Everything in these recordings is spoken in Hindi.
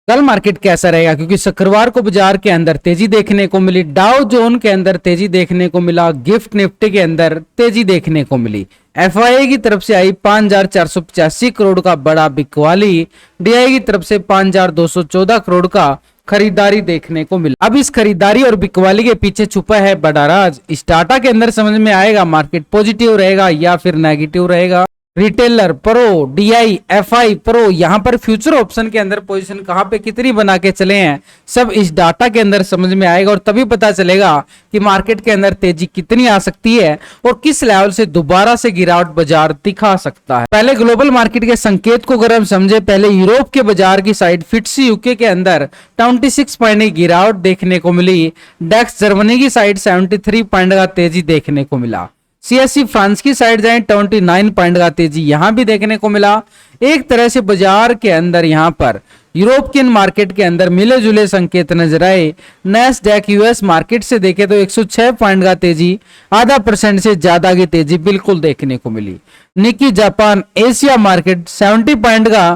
कल मार्केट कैसा रहेगा, क्योंकि शुक्रवार को बाजार के अंदर तेजी देखने को मिली, डाउ जोन के अंदर तेजी देखने को मिला, गिफ्ट निफ्टी के अंदर तेजी देखने को मिली। एफआईआई की तरफ से आई 5,485 करोड़ का बड़ा बिकवाली, डीआई की तरफ से 5,214 करोड़ का खरीदारी देखने को मिला। अब इस खरीदारी और बिकवाली के पीछे छुपा है बड़ा राज, इस डाटा के अंदर समझ में आएगा मार्केट पॉजिटिव रहेगा या फिर नेगेटिव रहेगा। Retailer pro, DI, FI pro, यहां पर फ्यूचर ऑप्शन के अंदर पोजीशन कहां पे कितनी बना के चले हैं, सब इस डाटा के अंदर समझ में आएगा और तभी पता चलेगा कि मार्केट के अंदर तेजी कितनी आ सकती है और किस लेवल से दोबारा से गिरावट बाजार दिखा सकता है। पहले ग्लोबल मार्केट के संकेत को अगर हम समझे, पहले यूरोप के बाजार की साइड फिट्सी यूके के अंदर 26 पॉइंट की गिरावट देखने को मिली, डेक्स जर्मनी की साइड 73 पॉइंट का तेजी देखने को मिला। सीएससी फ्रांस की साइड जाए 29 पॉइंट का तेजी यहां भी देखने को मिला। एक तरह से बाजार के अंदर यहां पर यूरोपियन मार्केट के अंदर मिले जुले संकेत नजर आए। नैस्डैक यूएस मार्केट से देखे तो 106 पॉइंट का तेजी, आधा % से ज्यादा की तेजी बिल्कुल देखने को मिली। निकी जापान एशिया मार्केट 70 पॉइंट का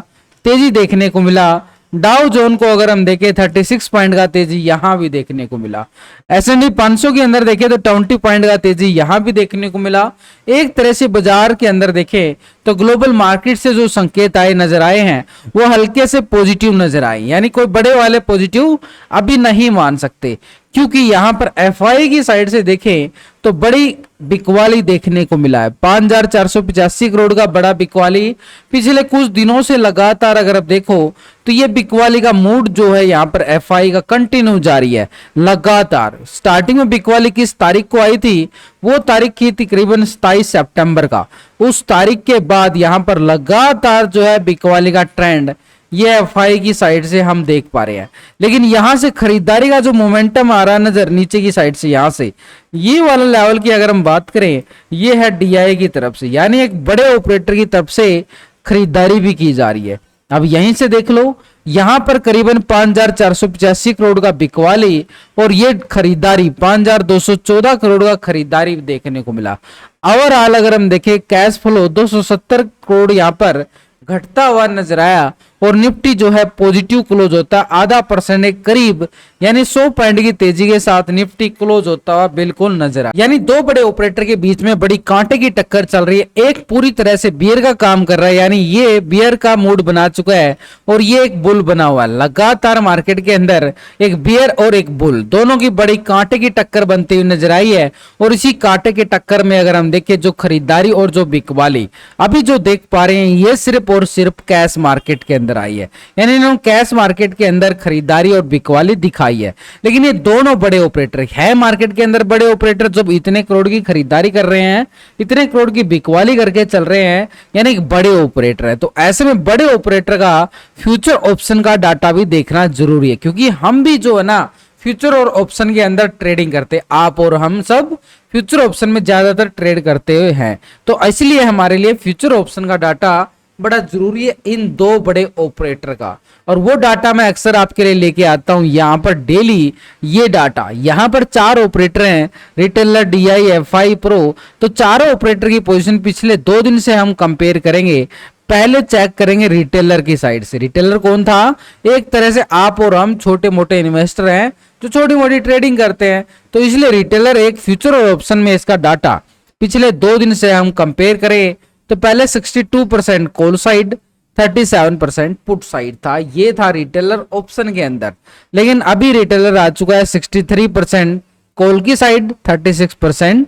तेजी देखने को मिला। डाउ जोन को अगर हम देखें 36 पॉइंट का तेजी यहां भी देखने को मिला। S&P 500 के अंदर देखें तो 20 पॉइंट का तेजी यहां भी देखने को मिला। एक तरह से बाजार के अंदर देखें तो ग्लोबल मार्केट से जो संकेत आए नजर आए हैं वो हल्के से पॉजिटिव नजर आए, यानी कोई बड़े वाले पॉजिटिव अभी नहीं मान सकते, क्योंकि यहां पर एफआई की साइड से देखें तो बड़ी बिकवाली देखने को मिला है। 5,485 करोड़ का बड़ा बिकवाली पिछले कुछ दिनों से लगातार अगर आप देखो तो ये बिकवाली का मूड जो है यहां पर एफआई का कंटिन्यू जारी है लगातार। स्टार्टिंग में बिकवाली किस तारीख को आई थी, वो तारीख थी तकरीबन 27 सितंबर का। उस तारीख के बाद यहां पर लगातार जो है बिकवाली का ट्रेंड ये एफआई की साइड से हम देख पा रहे हैं। लेकिन यहां से खरीदारी का जो मोमेंटम आ रहा है नजर नीचे की साइड से, यहां से ये वाला लेवल की अगर हम बात करें, ये है डीआई की तरफ से, यानी एक बड़े ऑपरेटर की तरफ से खरीदारी भी की जा रही है। अब यहीं से देख लो, यहां पर करीबन 5,485 करोड़ का बिकवाली और ये खरीदारी 5,214 करोड़ का खरीदारी देखने को मिला। ओवरऑल अगर हम देखें कैश फ्लो 270 करोड़ यहां पर घटता हुआ नजर आया और निफ्टी जो है पॉजिटिव क्लोज होता, आधा % के करीब, यानी 100 पॉइंट की तेजी के साथ निफ्टी क्लोज होता हुआ बिल्कुल नजर आया। यानी दो बड़े ऑपरेटर के बीच में बड़ी कांटे की टक्कर चल रही है। एक पूरी तरह से बियर का काम कर रहा है, यानी ये बियर का मूड बना चुका है और ये एक बुल बना हुआ है। लगातार मार्केट के अंदर एक बियर और एक बुल दोनों की बड़ी कांटे की टक्कर बनती हुई नजर आई है। और इसी कांटे की टक्कर में अगर हम देखें जो खरीदारी और जो बिकवाली अभी जो देख पा रहे हैं, ये सिर्फ और सिर्फ कैश मार्केट के अंदर आई है, यानी इन्होंने कैश मार्केट के अंदर खरीदारी और बिकवाली दिखाई है। लेकिन ये दोनों बड़े ऑपरेटर है मार्केट के अंदर, बड़े ऑपरेटर जब इतने करोड़ की खरीदारी कर रहे हैं, इतने करोड़ की बिकवाली करके चल रहे हैं, यानी एक बड़े ऑपरेटर है। तो ऐसे में बड़े ऑपरेटर का फ्यूचर ऑप्शन का डाटा भी देखना जरूरी है, क्योंकि हम भी जो है ना फ्यूचर और ऑप्शन के अंदर ट्रेडिंग करते, आप और हम सब फ्यूचर ऑप्शन में ज्यादातर ट्रेड करते हुए हैं। तो इसलिए हमारे लिए फ्यूचर ऑप्शन का डाटा बड़ा जरूरी है इन दो बड़े ऑपरेटर का। और वो डाटा मैं अक्सर आपके लिए लेके आता हूं यहां पर डेली। ये डाटा यहां पर 4 ऑपरेटर हैं, रिटेलर, डीआई, एफआई, प्रो। तो चारों ऑपरेटर की पोजीशन पिछले 2 दिन से हम कंपेयर करेंगे। पहले चेक करेंगे रिटेलर की साइड से। रिटेलर कौन था? एक तरह से आप और हम छोटे मोटे इन्वेस्टर हैं जो छोटी मोटी ट्रेडिंग करते हैं, तो इसलिए रिटेलर एक फ्यूचर और ऑप्शन में इसका डाटा पिछले 2 दिन से हम कंपेयर करें तो पहले 62% कॉल साइड, 37% पुट साइड था। ये था रिटेलर ऑप्शन के अंदर। लेकिन अभी रिटेलर आ चुका है 63% कॉल की साइड, 36%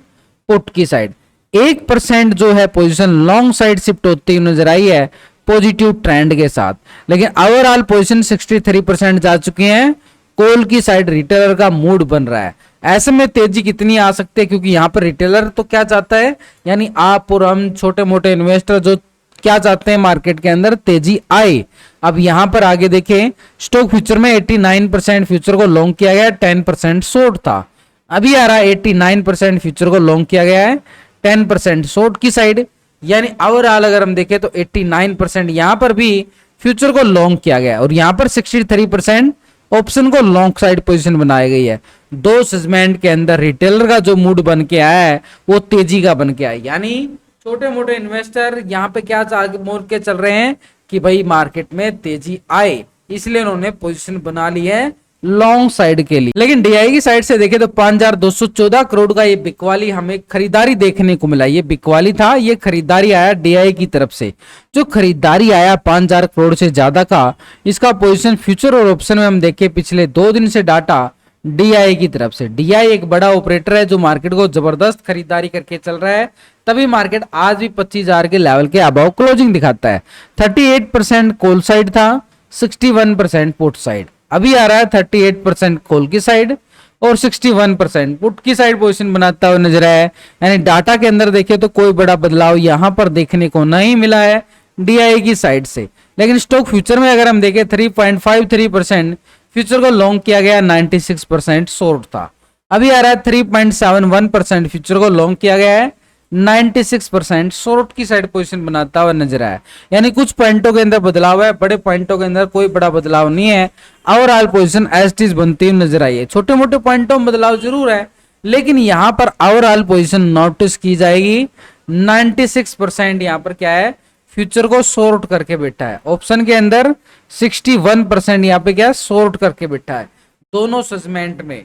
पुट की साइड। 1% जो है पोजीशन लॉन्ग साइड शिफ्ट होती हुई नजर आई है पॉजिटिव ट्रेंड के साथ। लेकिन ओवरऑल पोजीशन 63% जा चुकी है कॉल की साइड। रिटेलर का मूड बन रहा है। ऐसे में तेजी कितनी आ सकती है, क्योंकि यहां पर रिटेलर तो क्या चाहता है, यानी आप और हम छोटे मोटे इन्वेस्टर जो क्या चाहते हैं मार्केट के अंदर तेजी आए। अब यहां पर आगे देखें, स्टॉक फ्यूचर में 89% फ्यूचर को लॉन्ग किया गया, 10% शॉर्ट था। अभी आ रहा है 89% फ्यूचर को लॉन्ग किया गया है, 10% शॉर्ट की साइड। यानी ओवरऑल अगर हम देखें तो 89% यहां पर भी फ्यूचर को लॉन्ग किया गया और यहां पर 63% ऑप्शन को लॉन्ग साइड पोजीशन बनाई गई है। 2 सेगमेंट के अंदर रिटेलर का जो मूड बन के आया है वो तेजी का बन के आया है। यानी छोटे मोटे इन्वेस्टर यहाँ पे क्या मोड़ के चल रहे हैं कि भाई मार्केट में तेजी आए, इसलिए उन्होंने पोजीशन बना ली है लॉन्ग साइड के लिए। लेकिन डीआई की साइड से देखें तो 5214 करोड़ का ये बिकवाली हमें खरीदारी देखने को मिला। ये बिकवाली था, ये खरीदारी आया डीआई की तरफ से। जो खरीदारी आया 5000 करोड़ से ज्यादा का, इसका पोजीशन फ्यूचर और ऑप्शन में हम देखें पिछले 2 दिन से डाटा डीआई की तरफ से। डीआई एक बड़ा ऑपरेटर है जो मार्केट को जबरदस्त खरीदारी करके चल रहा है, तभी मार्केट आज भी 25000 के लेवल के अबाव क्लोजिंग दिखाता है। 38% कॉल साइड था, 61% पुट साइड। अभी आ रहा है 38% कॉल की साइड और 61% पुट की साइड पोजीशन बनाता हुआ नजर आया है। यानी डाटा के अंदर देखें तो कोई बड़ा बदलाव यहां पर देखने को नहीं मिला है डीआई की साइड से। लेकिन स्टॉक फ्यूचर में अगर हम देखें 3.53% फ्यूचर को लॉन्ग किया गया, 96% शॉर्ट था। अभी आ रहा है 3.71% फ्यूचर को लॉन्ग किया गया है, 96% शॉर्ट की साइड पोजीशन बनाता हुआ नजर आया। यानी कुछ पॉइंटों के अंदर बदलाव है, बड़े पॉइंटों के अंदर कोई बड़ा बदलाव नहीं है। Overall position as it is बनती हुई नजर आई है। छोटे मोटे पॉइंटों में बदलाव जरूर है, लेकिन यहां पर ओवरऑल पोजीशन नोटिस की जाएगी। 96% यहां पर क्या है, फ्यूचर को शॉर्ट करके बैठा है। ऑप्शन के अंदर 61% यहाँ पे क्या शॉर्ट करके बैठा है। दोनों सेगमेंट में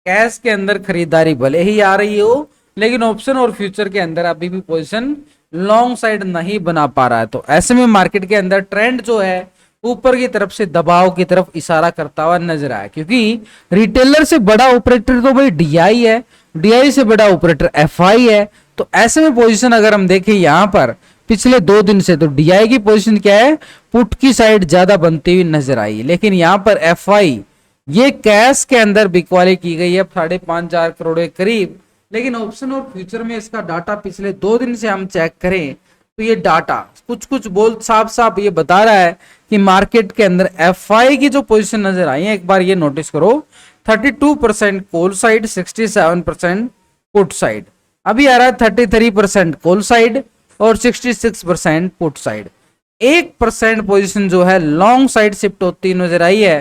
कैश के अंदर खरीदारी भले ही आ रही हो, लेकिन ऑप्शन और फ्यूचर के अंदर अभी भी पोजीशन लॉन्ग साइड नहीं बना पा रहा है। तो ऐसे में मार्केट के अंदर ट्रेंड जो है ऊपर की तरफ से दबाव की तरफ इशारा करता हुआ नजर आया, क्योंकि रिटेलर से बड़ा ऑपरेटर तो भाई डीआई है, डीआई से बड़ा ऑपरेटर एफआई है। तो ऐसे में पोजीशन अगर हम देखें यहां पर पिछले 2 दिन से, तो डीआई की पोजीशन क्या है, पुट की साइड ज्यादा बनती हुई नजर आई। लेकिन यहां पर एफआई ये कैश के अंदर बिकवाली की गई है 5,500 करोड़ के करीब। लेकिन ऑप्शन और फ्यूचर में इसका डाटा पिछले 2 दिन से हम चेक करें तो ये डाटा कुछ बोल साफ साफ ये बता रहा है कि मार्केट के अंदर एफआई की जो पोजीशन नजर आई है, एक बार ये नोटिस करो, 32% कॉल साइड, 67% पुट साइड। अभी आ रहा है 33% कॉल साइड और 66% पुट साइड। 1% पोजीशन जो है लॉन्ग साइड शिफ्ट होती नजर आई है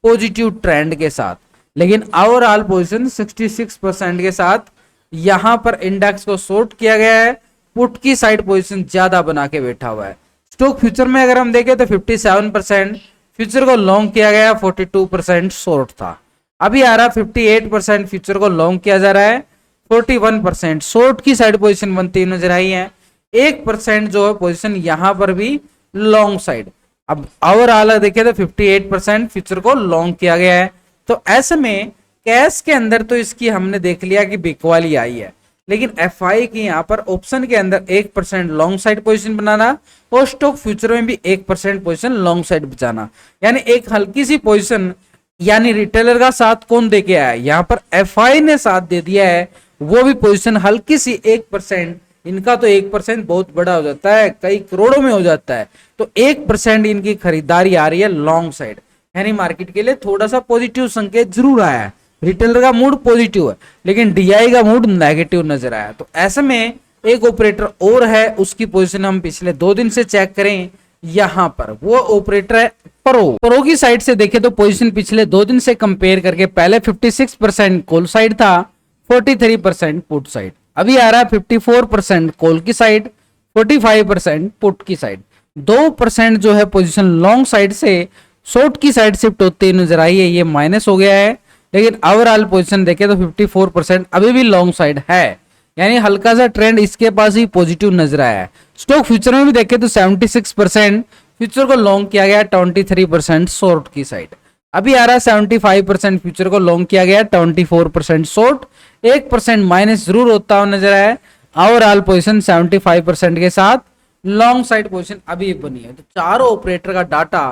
पॉजिटिव ट्रेंड के साथ। लेकिन ओवरऑल पोजीशन 66% के साथ यहां पर इंडेक्स को शॉर्ट किया गया है, पुट की साइड पोजीशन ज्यादा बना के बैठा हुआ है। स्टॉक फ्यूचर में अगर हम देखें तो 57% फ्यूचर को लॉन्ग किया गया, 42% शॉर्ट था। अभी आ रहा 58% फ्यूचर को लॉन्ग किया जा रहा है, 41% शॉर्ट की साइड पोजीशन बनती हुई नजर आई है। 1% जो है पोजीशन यहां पर भी लॉन्ग साइड। अब ओवरऑल देखें तो 58% फ्यूचर को लॉन्ग किया गया है। तो ऐसे में कैश के अंदर तो इसकी हमने देख लिया कि बिकवाली आई है, लेकिन एफआई की यहाँ पर ऑप्शन के अंदर 1% लॉन्ग साइड पोजीशन बनाना और स्टॉक फ्यूचर में भी 1% पोजीशन लॉन्ग साइड बचाना, यानी एक हल्की सी पोजीशन, यानी रिटेलर का साथ कौन दे के आया, यहाँ पर एफआई ने साथ दे दिया है, वो भी पोजीशन हल्की सी 1%। इनका तो 1% बहुत बड़ा हो जाता है, कई करोड़ों में हो जाता है। तो 1% इनकी खरीदारी आ रही है लॉन्ग साइड, यानी मार्केट के लिए थोड़ा सा पॉजिटिव संकेत जरूर आया है। रिटेलर का मूड पॉजिटिव है, लेकिन डीआई का मूड नेगेटिव नजर आया। तो ऐसे में एक ऑपरेटर और है, उसकी पोजीशन हम पिछले 2 दिन से चेक करें, यहां पर वो ऑपरेटर है प्रो की साइड से देखें तो पोजीशन पिछले 2 दिन से कंपेयर करके पहले 56% कॉल साइड था, 43% पुट साइड। अभी आ रहा है 54% कॉल की साइड, 45% पुट की साइड। 2% जो है पोजीशन लॉन्ग साइड से शॉर्ट की साइड शिफ्ट होती नजर आई है, ये माइनस हो गया है। लेकिन ओवरऑल पोजीशन देखें तो 54% अभी भी लॉन्ग साइड है, यानी हल्का सा ट्रेंड इसके पास ही पॉजिटिव नजर आया है। स्टॉक फ्यूचर में भी देखें तो 76% फ्यूचर को लॉन्ग किया गया, 23% शॉर्ट की साइड। अभी आ रहा है 75% फ्यूचर को लॉन्ग किया गया, 24% शॉर्ट, 1% माइनस जरूर होता हुआ नजर आया। ओवरऑल पोजीशन 75% के साथ लॉन्ग साइड पोजीशन अभी बनी है। तो चारों ऑपरेटर का डाटा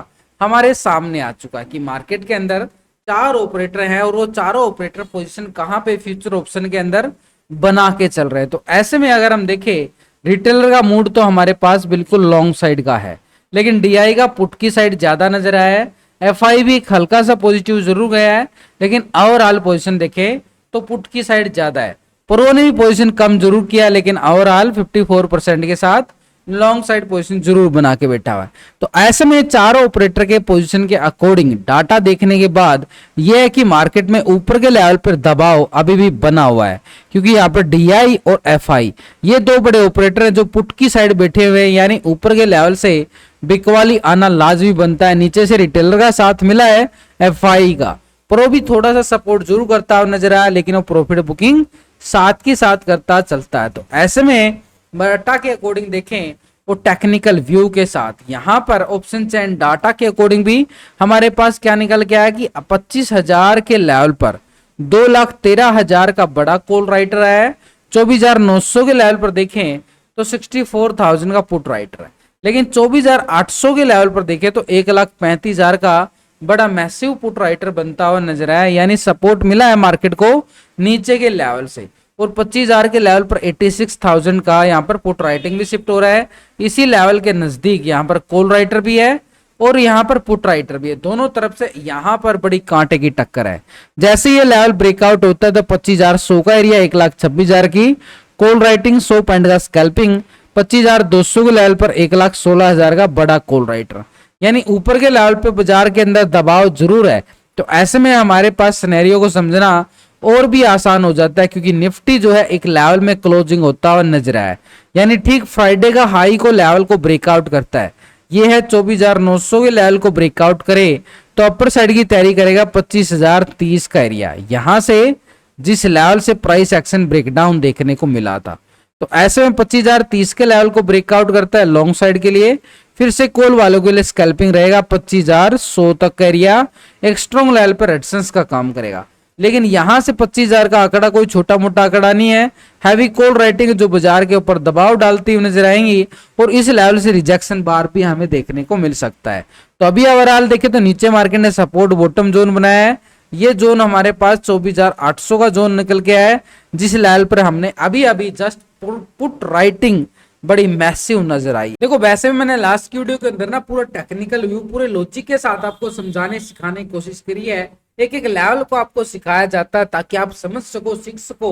हमारे सामने आ चुका है कि मार्केट के अंदर 4 ऑपरेटर हैं और वो चारों ऑपरेटर पोजीशन कहां पे फ्यूचर ऑप्शन के अंदर बना के चल रहे हैं। तो ऐसे में अगर हम देखें रिटेलर का मूड तो हमारे पास बिल्कुल लॉन्ग साइड का है, लेकिन डीआई का पुट की साइड ज्यादा नजर आया है। एफआई भी हल्का सा पॉजिटिव जरूर गया है, लेकिन ओवरऑल पोजीशन देखें तो पुट की साइड ज्यादा है। प्रो ने भी पोजीशन कम जरूर किया, लेकिन ओवरऑल 54% के साथ लॉन्ग साइड पोजीशन जरूर बना के बैठा हुआ है। तो ऐसे में चारों ऑपरेटर के पोजीशन के अकॉर्डिंग डाटा देखने के बाद यह है कि मार्केट में ऊपर के लेवल पर दबाव अभी भी बना हुआ है, क्योंकि यहाँ पर डीआई और एफआई ये 2 बड़े ऑपरेटर हैं जो पुट की साइड बैठे हुए हैं, यानी ऊपर के लेवल से बिकवाली आना लाजमी बनता है। नीचे से रिटेलर का साथ मिला है, एफआई का प्रो भी थोड़ा सा सपोर्ट जरूर करता हुआ नजर आया, लेकिन वो प्रॉफिट बुकिंग साथ के साथ करता चलता है। तो ऐसे में डाटा के अकॉर्डिंग देखें वो टेक्निकल व्यू के साथ यहाँ पर ऑप्शन चेन डाटा के अकॉर्डिंग भी हमारे पास क्या निकल के आया कि 25,000 के लेवल पर 2,13,000 का बड़ा कॉल राइटर है। 24,900 के लेवल पर देखें तो 64,000 का पुट राइटर है, लेकिन 24,800 के लेवल पर देखें तो 1,35,000 का बड़ा मैसिव पुट राइटर बनता हुआ नजर आया। यानी सपोर्ट मिला है मार्केट को नीचे के लेवल से, और 25,000 के लेवल पर 86,000 का यहाँ पर पुट राइटिंग भी शिफ्ट हो रहा है। इसी लेवल के नजदीक यहाँ पर कॉल राइटर भी है और यहाँ पर पुट राइटर भी है, दोनों तरफ से यहाँ पर बड़ी कांटे की टक्कर है। जैसे ये लेवल ब्रेकआउट होता है तो 25,100 का एरिया, 1,26,000 की कॉल राइटिंग, 100 पॉइंट का स्कैल्पिंग, 25,200 के लेवल पर 1,16,000 का बड़ा कॉल राइटर। यानी ऊपर के लेवल पे बाजार के अंदर दबाव जरूर है। तो ऐसे में हमारे पास सिनेरियो को समझना और भी आसान हो जाता है, क्योंकि निफ्टी जो है एक लेवल में क्लोजिंग होता हुआ नजर आया है। यानी ठीक फ्राइडे का हाई को लेवल को ब्रेकआउट करता है, ये है 24,900 के लेवल को ब्रेकआउट करे तो अपर साइड की तैयारी करेगा 25,030 का एरिया। यहां से जिस लेवल से प्राइस एक्शन ब्रेकडाउन देखने को मिला था, तो ऐसे में 25,030 के लेवल को ब्रेकआउट करता है लॉन्ग साइड के लिए। फिर से कॉल वालों के लिए स्कैल्पिंग रहेगा 25,100 तक का एरिया, एक स्ट्रॉन्ग लेवल पर रेजिस्टेंस का काम करेगा। लेकिन यहां से 25,000 का आंकड़ा कोई छोटा मोटा आंकड़ा नहीं है, हैवी कॉल राइटिंग जो बाजार के ऊपर दबाव डालती हुई नजर आएंगी, और इस लेवल से रिजेक्शन बार भी हमें देखने को मिल सकता है। तो अभी ओवरऑल देखें तो नीचे मार्केट ने सपोर्ट बॉटम जोन बनाया है। ये जोन हमारे पास 24,800 का जोन निकल के आया है, जिस लेवल पर हमने अभी अभी जस्ट पुट राइटिंग बड़ी मैसिव नजर आई। देखो वैसे में मैंने लास्ट की वीडियो के अंदर ना पूरा टेक्निकल व्यू पूरे लॉजिक के साथ आपको समझाने सिखाने की कोशिश करी है। एक एक लेवल को आपको सिखाया जाता है ताकि आप समझ सको, सीख सको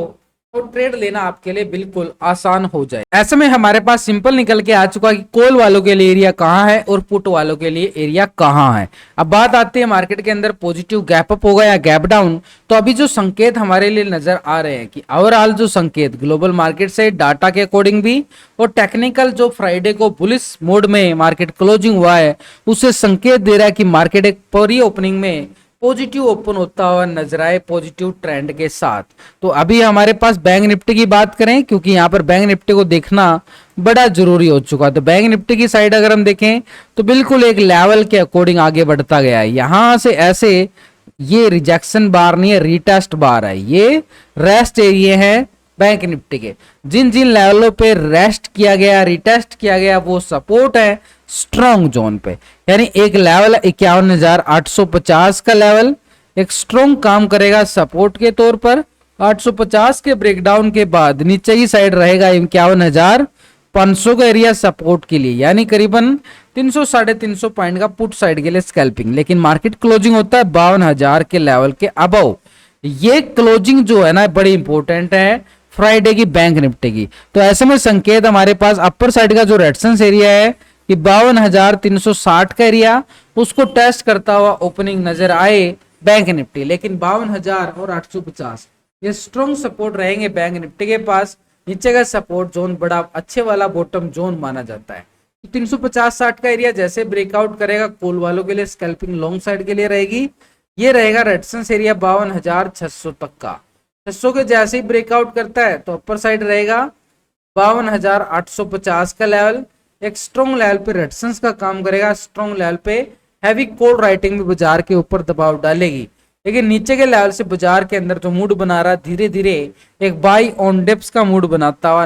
और ट्रेड लेना आपके लिए बिल्कुल आसान हो जाए। ऐसे में हमारे पास सिंपल निकल के आ चुका कि कॉल वालों के लिए एरिया कहाँ है और पुट वालों के लिए एरिया कहाँ है। अब बात आती है मार्केट के अंदर पॉजिटिव गैप अप होगा या गैप डाउन। तो अभी जो संकेत हमारे लिए नजर आ रहे हैं कि ओवरऑल जो संकेत ग्लोबल मार्केट से डाटा के अकॉर्डिंग भी और टेक्निकल जो फ्राइडे को बुलिश मोड में मार्केट क्लोजिंग हुआ है, उससे संकेत दे रहा है कि मार्केट एक प्री ओपनिंग में पॉजिटिव ओपन होता हुआ नजर आए पॉजिटिव ट्रेंड के साथ। तो अभी हमारे पास बैंक निफ्टी की बात करें, क्योंकि यहाँ पर बैंक निफ्टी को देखना बड़ा जरूरी हो चुका है। तो बैंक निफ्टी की साइड अगर हम देखें तो बिल्कुल एक लेवल के अकॉर्डिंग आगे बढ़ता गया है। यहां से ऐसे ये रिजेक्शन बार नहीं है, रिटेस्ट बार है, ये रेस्ट एरिया है बैंक निफ्टी के। जिन जिन लेवलों पे रेस्ट किया गया, रिटेस्ट किया गया, वो सपोर्ट है स्ट्रॉन्ग जोन पे। यानी एक लेवल 51,850 का लेवल एक स्ट्रॉन्ग काम करेगा सपोर्ट के तौर पर। 850 के ब्रेकडाउन के बाद नीचे की साइड रहेगा 51,500 का एरिया सपोर्ट के लिए, यानी करीबन 300-350 पॉइंट का पुट साइड के लिए स्कैल्पिंग। लेकिन मार्केट क्लोजिंग होता है 52,000 के लेवल के अबव। ये क्लोजिंग जो है ना बड़ी इंपॉर्टेंट है फ्राइडे की बैंक निफ्टी की। तो ऐसे में संकेत हमारे पास अपर साइड का जो रेजिस्टेंस एरिया है कि 52,360 का एरिया, उसको टेस्ट करता हुआ ओपनिंग नजर आए बैंक निफ्टी। लेकिन 52,000 और 850 ये स्ट्रॉन्ग सपोर्ट रहेंगे बैंक निफ्टी के पास। नीचे का सपोर्ट जोन बड़ा अच्छे वाला बॉटम जोन माना जाता है। तो 350-60 का एरिया जैसे ब्रेकआउट करेगा कॉल वालों के लिए स्कैल्पिंग लॉन्ग साइड के लिए रहेगी। ये रहेगा रेजिस्टेंस एरिया 52,600 तक का। 600 के जैसे ही ब्रेकआउट करता है तो अपर साइड रहेगा 52,850 का लेवल, एक स्ट्रॉन्ग लेवल पे रेजिस्टेंस का काम करेगा। स्ट्रॉन्ग लेवल पे हैवी कॉल राइटिंग भी बाजार के ऊपर दबाव डालेगी। लेकिन नीचे के लेवल से बाजार के अंदर जो मूड बना रहा है धीरे धीरे एक बाई ऑन डिप्स का मूड बनाता हुआ